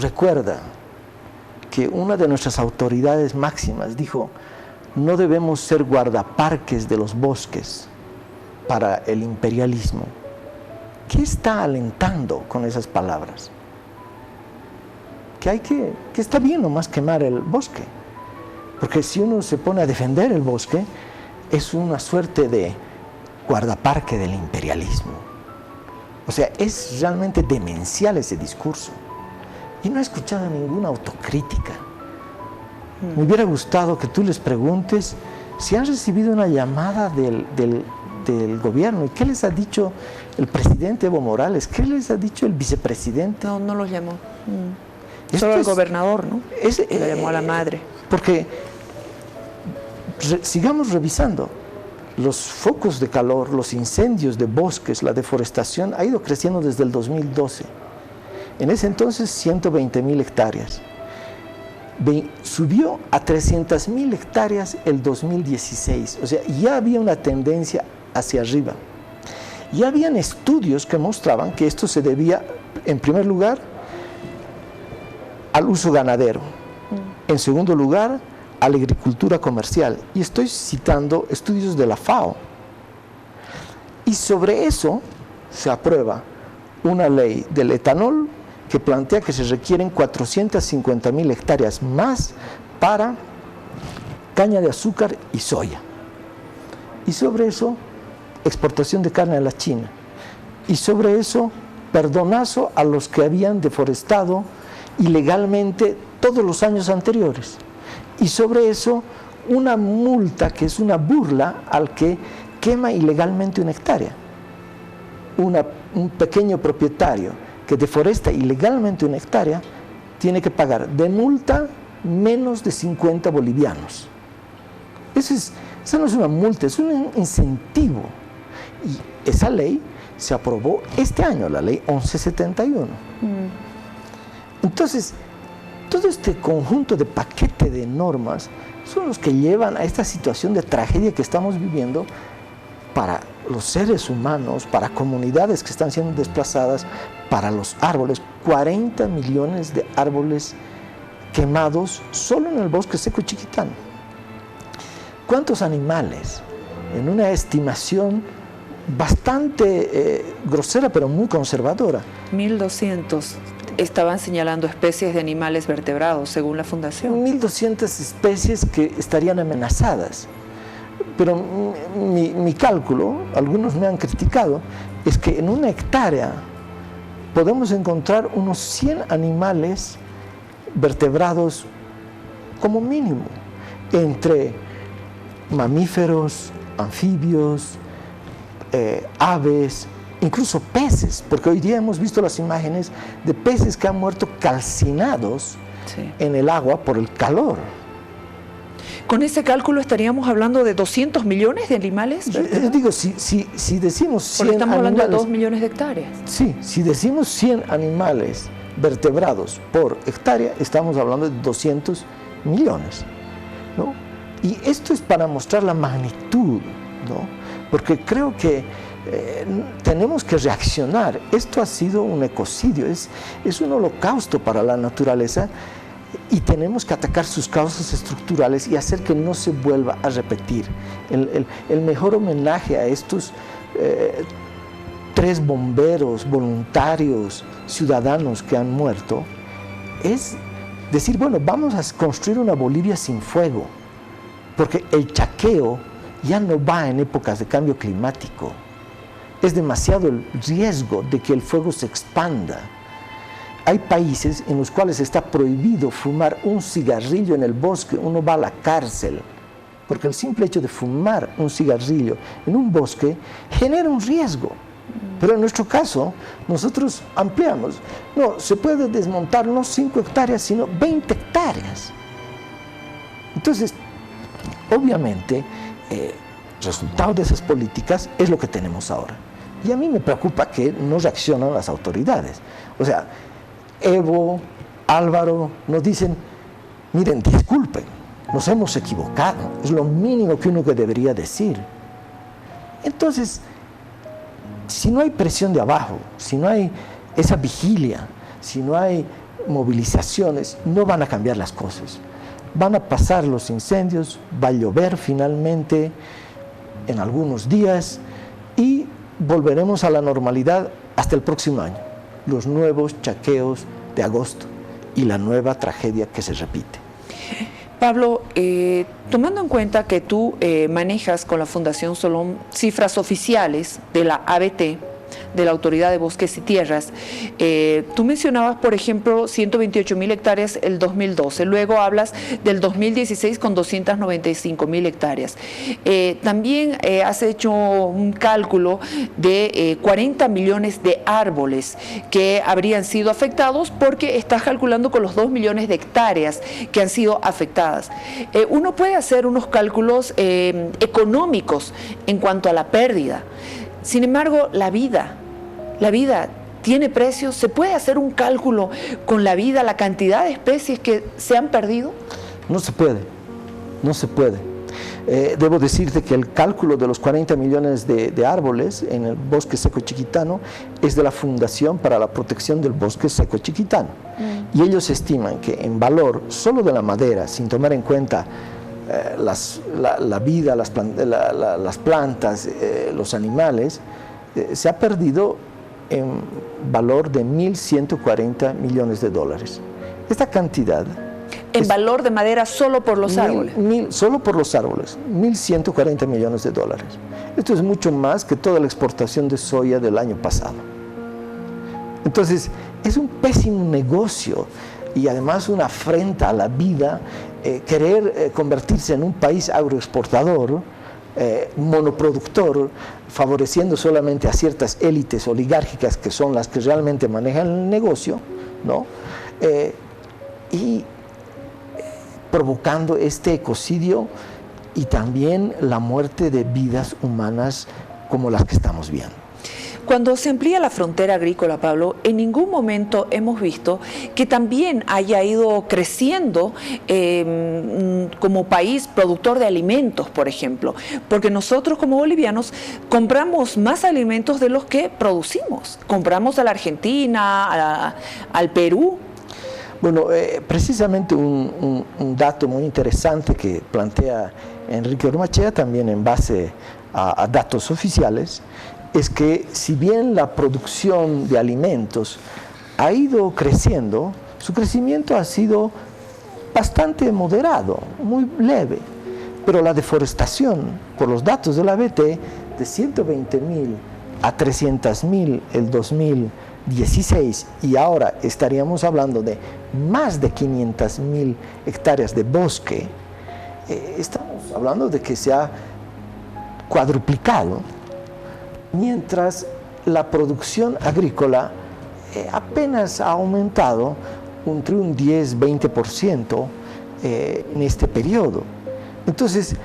recuerda que una de nuestras autoridades máximas dijo: no debemos ser guardaparques de los bosques para el imperialismo. ¿Qué está alentando con esas palabras? Que está bien nomás quemar el bosque, porque si uno se pone a defender el bosque, es una suerte de guardaparque del imperialismo. O sea, es realmente demencial ese discurso. Y no he escuchado ninguna autocrítica. Me hubiera gustado que tú les preguntes si han recibido una llamada del gobierno. ¿Y qué les ha dicho el presidente Evo Morales? ¿Qué les ha dicho el vicepresidente? No los llamó. Solo el gobernador, ¿no? Le llamó a la madre. Porque sigamos revisando. Los focos de calor, los incendios de bosques, la deforestación ha ido creciendo desde el 2012. En ese entonces 120.000 hectáreas. Subió a 300.000 hectáreas el 2016. O sea, ya había una tendencia hacia arriba. Ya habían estudios que mostraban que esto se debía, en primer lugar, al uso ganadero. En segundo lugar, a la agricultura comercial. Y estoy citando estudios de la FAO. Y sobre eso se aprueba una ley del etanol que plantea que se requieren 450.000 hectáreas más para caña de azúcar y soya. Y sobre eso, exportación de carne a la China. Y sobre eso, perdonazo a los que habían deforestado ilegalmente todos los años anteriores. Y sobre eso, una multa que es una burla al que quema ilegalmente una hectárea. Un pequeño propietario que deforesta ilegalmente una hectárea tiene que pagar de multa menos de 50 bolivianos. Esa no es una multa, es un incentivo. Y esa ley se aprobó este año, la ley 1171. Entonces, todo este conjunto de paquete de normas son los que llevan a esta situación de tragedia que estamos viviendo para los seres humanos, para comunidades que están siendo desplazadas, para los árboles. 40 millones de árboles quemados solo en el bosque seco Chiquitán. ¿Cuántos animales? En una estimación bastante grosera, pero muy conservadora. 1.200. Estaban señalando especies de animales vertebrados, según la Fundación. 1.200 especies que estarían amenazadas. Pero mi cálculo, algunos me han criticado, es que en una hectárea podemos encontrar unos 100 animales vertebrados como mínimo, entre mamíferos, anfibios, aves, incluso peces, porque hoy día hemos visto las imágenes de peces que han muerto calcinados en el agua por el calor. ¿Con ese cálculo estaríamos hablando de 200 millones de animales? Digo, si decimos 100 porque estamos hablando animales, de 2 millones de hectáreas. Sí, si decimos 100 animales vertebrados por hectárea, estamos hablando de 200 millones, ¿no? Y esto es para mostrar la magnitud, ¿no? Porque creo que tenemos que reaccionar. Esto ha sido un ecocidio, es un holocausto para la naturaleza. Y tenemos que atacar sus causas estructurales y hacer que no se vuelva a repetir. El mejor homenaje a estos 3 bomberos voluntarios, ciudadanos que han muerto, es decir, bueno, vamos a construir una Bolivia sin fuego, porque el chaqueo ya no va en épocas de cambio climático. Es demasiado el riesgo de que el fuego se expanda. Hay países en los cuales está prohibido fumar un cigarrillo en el bosque, uno va a la cárcel, porque el simple hecho de fumar un cigarrillo en un bosque genera un riesgo. Pero en nuestro caso, nosotros ampliamos. No, se puede desmontar no 5 hectáreas, sino 20 hectáreas. Entonces, obviamente, resultado de esas políticas es lo que tenemos ahora. Y a mí me preocupa que no reaccionan las autoridades. O sea, Evo, Álvaro, nos dicen, miren, disculpen, nos hemos equivocado, es lo mínimo que uno que debería decir. Entonces, si no hay presión de abajo, si no hay esa vigilia, si no hay movilizaciones, no van a cambiar las cosas. Van a pasar los incendios, va a llover finalmente en algunos días y volveremos a la normalidad hasta el próximo año. Los nuevos chaqueos de agosto y la nueva tragedia que se repite. Pablo, tomando en cuenta que tú manejas con la Fundación Solón cifras oficiales de la ABT, de la Autoridad de Bosques y Tierras, tú mencionabas, por ejemplo, 128.000 hectáreas el 2012, luego hablas del 2016 con 295.000 hectáreas. También has hecho un cálculo de 40 millones de árboles que habrían sido afectados porque estás calculando con los 2 millones de hectáreas que han sido afectadas. Uno puede hacer unos cálculos económicos en cuanto a la pérdida. Sin embargo, la vida tiene precios. ¿Se puede hacer un cálculo con la vida, la cantidad de especies que se han perdido? No se puede, no se puede. Debo decirte que el cálculo de los 40 millones de árboles en el bosque seco chiquitano es de la Fundación para la Protección del Bosque Seco Chiquitano. Y ellos estiman que en valor solo de la madera, sin tomar en cuenta la vida, las plantas, los animales, se ha perdido en valor de 1.140 millones de dólares. Esta cantidad... En valor de madera solo por los árboles. Solo por los árboles, 1.140 millones de dólares. Esto es mucho más que toda la exportación de soya del año pasado. Entonces, es un pésimo negocio y además una afrenta a la vida querer convertirse en un país agroexportador, monoproductor, favoreciendo solamente a ciertas élites oligárquicas que son las que realmente manejan el negocio, ¿no? Y provocando este ecocidio y también la muerte de vidas humanas como las que estamos viendo. Cuando se amplía la frontera agrícola, Pablo, en ningún momento hemos visto que también haya ido creciendo como país productor de alimentos, por ejemplo, porque nosotros como bolivianos compramos más alimentos de los que producimos. Compramos a la Argentina, al Perú. Bueno, precisamente un dato muy interesante que plantea Enrique Ormachea, también en base a datos oficiales, es que si bien la producción de alimentos ha ido creciendo, su crecimiento ha sido bastante moderado, muy leve, pero la deforestación, por los datos de la ABT, de 120.000 a 300.000 el 2016 y ahora estaríamos hablando de más de 500.000 hectáreas de bosque, estamos hablando de que se ha cuadruplicado, mientras la producción agrícola apenas ha aumentado entre un 10-20% en este periodo. Entonces,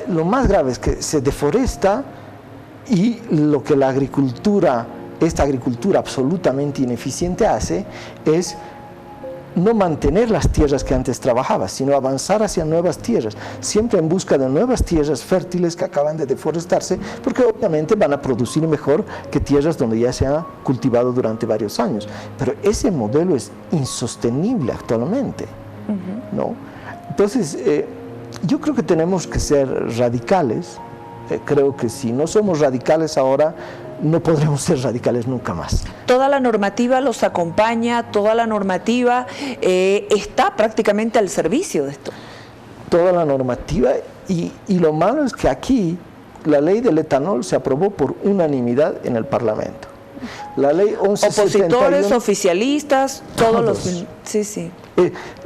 lo más grave es que se deforesta y lo que la agricultura, esta agricultura absolutamente ineficiente hace es no mantener las tierras que antes trabajaba, sino avanzar hacia nuevas tierras, siempre en busca de nuevas tierras fértiles que acaban de deforestarse, porque obviamente van a producir mejor que tierras donde ya se ha cultivado durante varios años. Pero ese modelo es insostenible actualmente, ¿no? Entonces, yo creo que tenemos que ser radicales. Creo que si no somos radicales ahora, no podremos ser radicales nunca más. Toda la normativa los acompaña, toda la normativa está prácticamente al servicio de esto. Toda la normativa, y lo malo es que aquí la ley del etanol se aprobó por unanimidad en el Parlamento. La ley 1171, opositores, oficialistas, todos los... Sí, sí.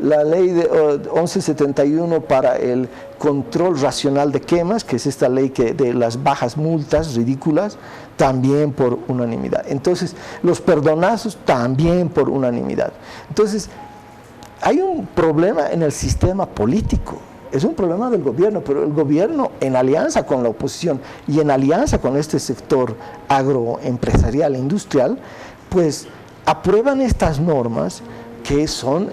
La ley de 1171 para el control racional de quemas, que es esta ley de las bajas multas ridículas, también por unanimidad. Entonces, los perdonazos también por unanimidad. Entonces, hay un problema en el sistema político. Es un problema del gobierno, pero el gobierno, en alianza con la oposición y en alianza con este sector agroempresarial e industrial, pues aprueban estas normas que son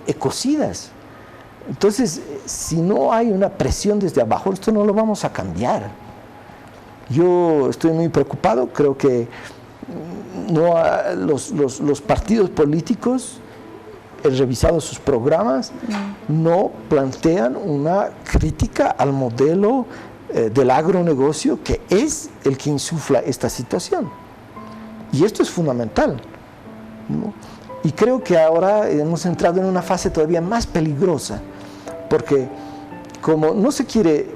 ecocidas. Entonces, si no hay una presión desde abajo, esto no lo vamos a cambiar. Yo estoy muy preocupado, creo que los partidos políticos, he revisado sus programas, no plantean una crítica al modelo del agronegocio, que es el que insufla esta situación. Y esto es fundamental, ¿no? Y creo que ahora hemos entrado en una fase todavía más peligrosa, porque como no se quiere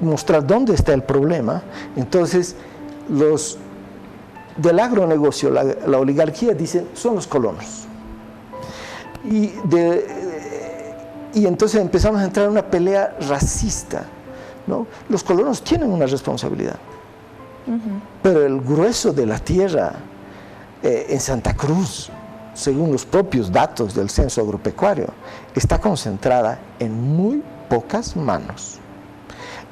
mostrar dónde está el problema, entonces los del agronegocio, la oligarquía, dicen, son los colonos. Y entonces empezamos a entrar en una pelea racista, ¿no? Los colonos tienen una responsabilidad, pero el grueso de la tierra en Santa Cruz, según los propios datos del censo agropecuario, está concentrada en muy pocas manos.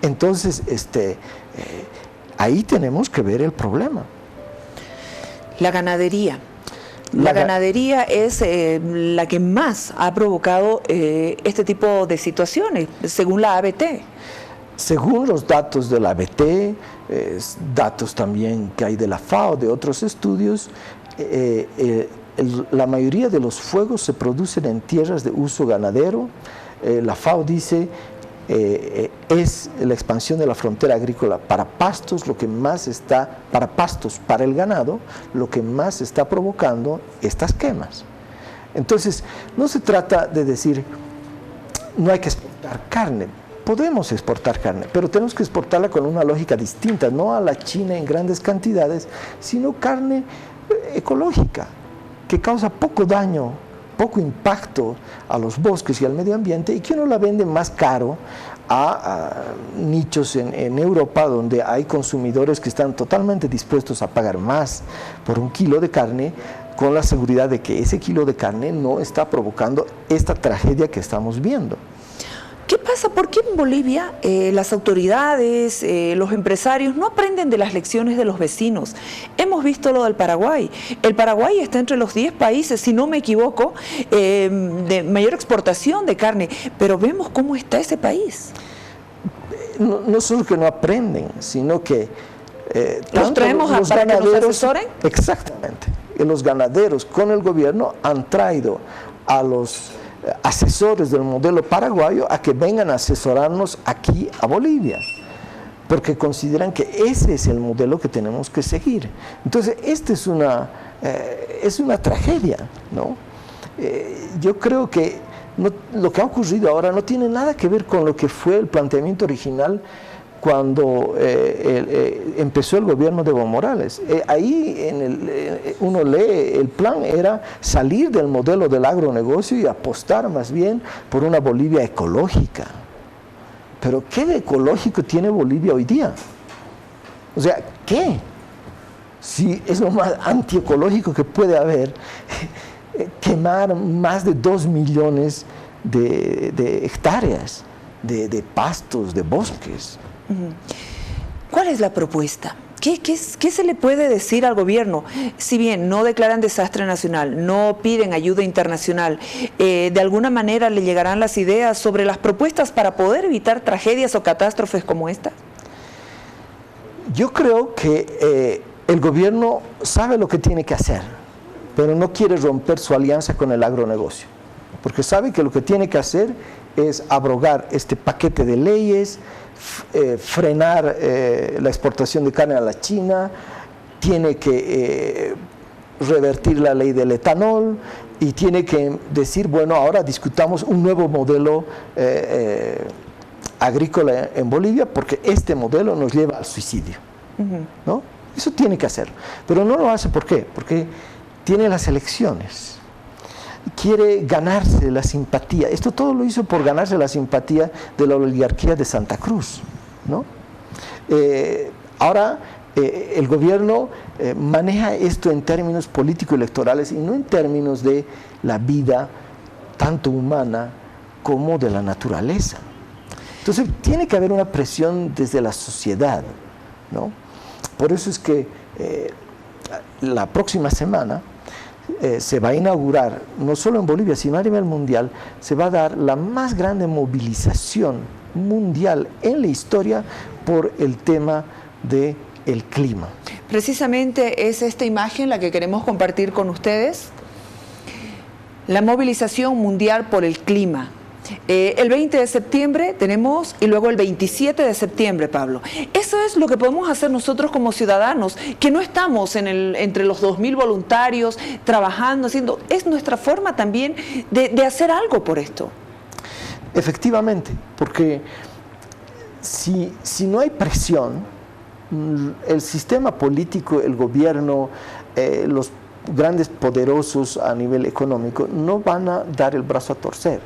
Entonces, ahí tenemos que ver el problema. La ganadería. La ganadería es la que más ha provocado este tipo de situaciones, según la ABT. Según los datos de la ABT, datos también que hay de la FAO, de otros estudios, la mayoría de los fuegos se producen en tierras de uso ganadero. La FAO dice es la expansión de la frontera agrícola para pastos lo que más está, para pastos, para el ganado, lo que más está provocando estas quemas. Entonces, no se trata de decir no hay que exportar carne. Podemos exportar carne, pero tenemos que exportarla con una lógica distinta, no a la China en grandes cantidades, sino carne ecológica, que causa poco daño, poco impacto a los bosques y al medio ambiente, y que uno la vende más caro a nichos en Europa, donde hay consumidores que están totalmente dispuestos a pagar más por un kilo de carne, con la seguridad de que ese kilo de carne no está provocando esta tragedia que estamos viendo. ¿Qué pasa? ¿Por qué en Bolivia las autoridades, los empresarios no aprenden de las lecciones de los vecinos? Hemos visto lo del Paraguay. El Paraguay está entre los 10 países, si no me equivoco, de mayor exportación de carne, pero vemos cómo está ese país. No solo que no aprenden, sino que ¿los traemos para que nos asesoren? Exactamente. Y los ganaderos con el gobierno han traído a los asesores del modelo paraguayo a que vengan a asesorarnos aquí a Bolivia, porque consideran que ese es el modelo que tenemos que seguir. Entonces, esta es una tragedia, ¿no? Yo creo que lo que ha ocurrido ahora no tiene nada que ver con lo que fue el planteamiento original cuando empezó el gobierno de Evo Morales. Ahí uno lee, el plan era salir del modelo del agronegocio y apostar más bien por una Bolivia ecológica. Pero ¿qué de ecológico tiene Bolivia hoy día? O sea, ¿qué? Si es lo más antiecológico que puede haber, quemar más de 2 millones de hectáreas de pastos, de bosques. ¿Cuál es la propuesta? ¿Qué se le puede decir al gobierno? Si bien no declaran desastre nacional, no piden ayuda internacional, ¿de alguna manera le llegarán las ideas sobre las propuestas para poder evitar tragedias o catástrofes como esta? Yo creo que el gobierno sabe lo que tiene que hacer, pero no quiere romper su alianza con el agronegocio, porque sabe que lo que tiene que hacer es abrogar este paquete de leyes, frenar la exportación de carne a la China, tiene que revertir la ley del etanol y tiene que decir, bueno, ahora discutamos un nuevo modelo agrícola en Bolivia, porque este modelo nos lleva al suicidio, ¿no? Eso tiene que hacerlo, pero no lo hace. ¿Por qué? Porque tiene las elecciones, quiere ganarse la simpatía. Esto todo lo hizo por ganarse la simpatía de la oligarquía de Santa Cruz, ¿no? Ahora el gobierno maneja esto en términos político-electorales y no en términos de la vida tanto humana como de la naturaleza. Entonces tiene que haber una presión desde la sociedad, ¿no? Por eso es que la próxima semana se va a inaugurar, no solo en Bolivia, sino a nivel mundial, se va a dar la más grande movilización mundial en la historia por el tema del clima. precisamente es esta imagen la que queremos compartir con ustedes. La movilización mundial por el clima. El 20 de septiembre tenemos y luego el 27 de septiembre, Pablo. Eso es lo que podemos hacer nosotros como ciudadanos, que no estamos entre los 2.000 voluntarios trabajando, haciendo. Es nuestra forma también de hacer algo por esto. Efectivamente, porque si no hay presión, el sistema político, el gobierno, los grandes poderosos a nivel económico no van a dar el brazo a torcer.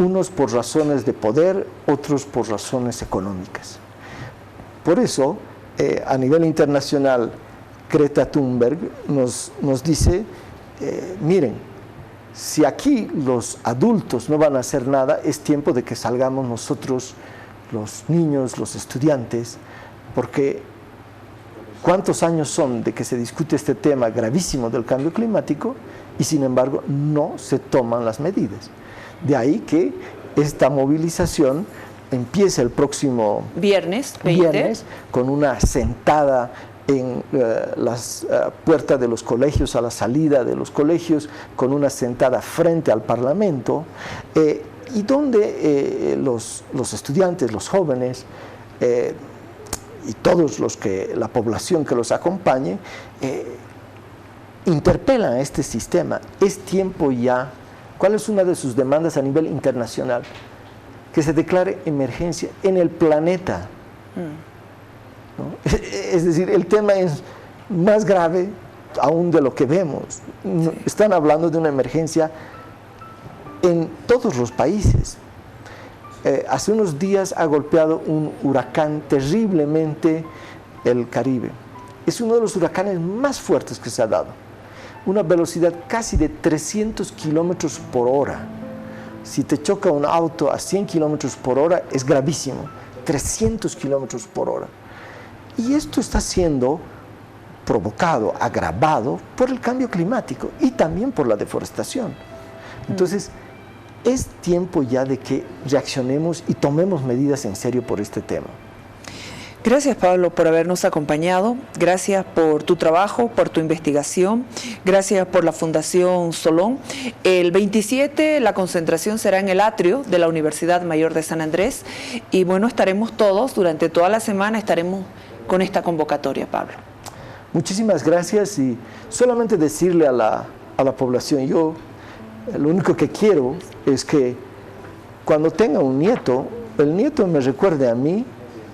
Unos por razones de poder, otros por razones económicas. Por eso, a nivel internacional, Greta Thunberg nos dice, miren, si aquí los adultos no van a hacer nada, es tiempo de que salgamos nosotros, los niños, los estudiantes, porque ¿cuántos años son de que se discute este tema gravísimo del cambio climático y sin embargo no se toman las medidas? De ahí que esta movilización empiece el próximo viernes 20. Con una sentada en las puertas de los colegios, a la salida de los colegios, con una sentada frente al Parlamento, y donde los estudiantes, los jóvenes, y todos la población que los acompañe, interpelan a este sistema. Es tiempo ya. ¿Cuál es una de sus demandas a nivel internacional? Que se declare emergencia en el planeta. ¿No? Es decir, el tema es más grave aún de lo que vemos. Están hablando de una emergencia en todos los países. Hace unos días ha golpeado un huracán terriblemente el Caribe. Es uno de los huracanes más fuertes que se ha dado. Una velocidad casi de 300 kilómetros por hora. Si te choca un auto a 100 kilómetros por hora es gravísimo. 300 kilómetros por hora. Y esto está siendo provocado, agravado por el cambio climático y también por la deforestación. Entonces, es tiempo ya de que reaccionemos y tomemos medidas en serio por este tema. Gracias, Pablo, por habernos acompañado. Gracias por tu trabajo, por tu investigación. Gracias por la Fundación Solón. El 27 la concentración será en el atrio de la Universidad Mayor de San Andrés. Y bueno, estaremos todos, durante toda la semana estaremos con esta convocatoria, Pablo. Muchísimas gracias y solamente decirle a la población, yo lo único que quiero es que cuando tenga un nieto, el nieto me recuerde a mí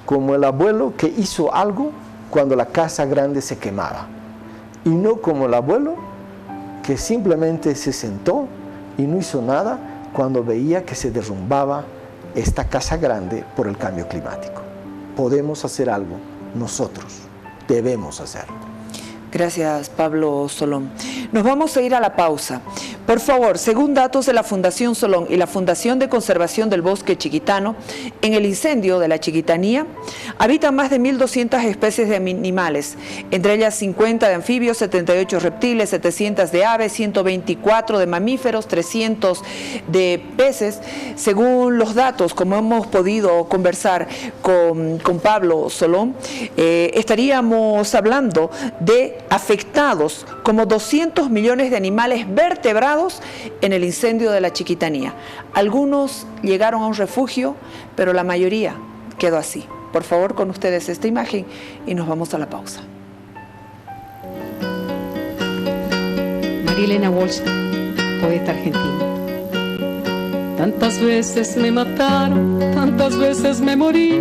como el abuelo que hizo algo cuando la casa grande se quemaba, y no como el abuelo que simplemente se sentó y no hizo nada cuando veía que se derrumbaba esta casa grande por el cambio climático. Podemos hacer algo, nosotros debemos hacerlo. Gracias, Pablo Solón. Nos vamos a ir a la pausa. Por favor, según datos de la Fundación Solón y la Fundación de Conservación del Bosque Chiquitano, en el incendio de la Chiquitanía habitan más de 1.200 especies de animales, entre ellas 50 de anfibios, 78 reptiles, 700 de aves, 124 de mamíferos, 300 de peces. Según los datos, como hemos podido conversar con Pablo Solón, estaríamos hablando de afectados como 200 millones de animales vertebrados en el incendio de la Chiquitanía. Algunos llegaron a un refugio, pero la mayoría quedó así. Por favor, con ustedes esta imagen y nos vamos a la pausa. María Elena Walsh, poeta argentina. Tantas veces me mataron, tantas veces me morí,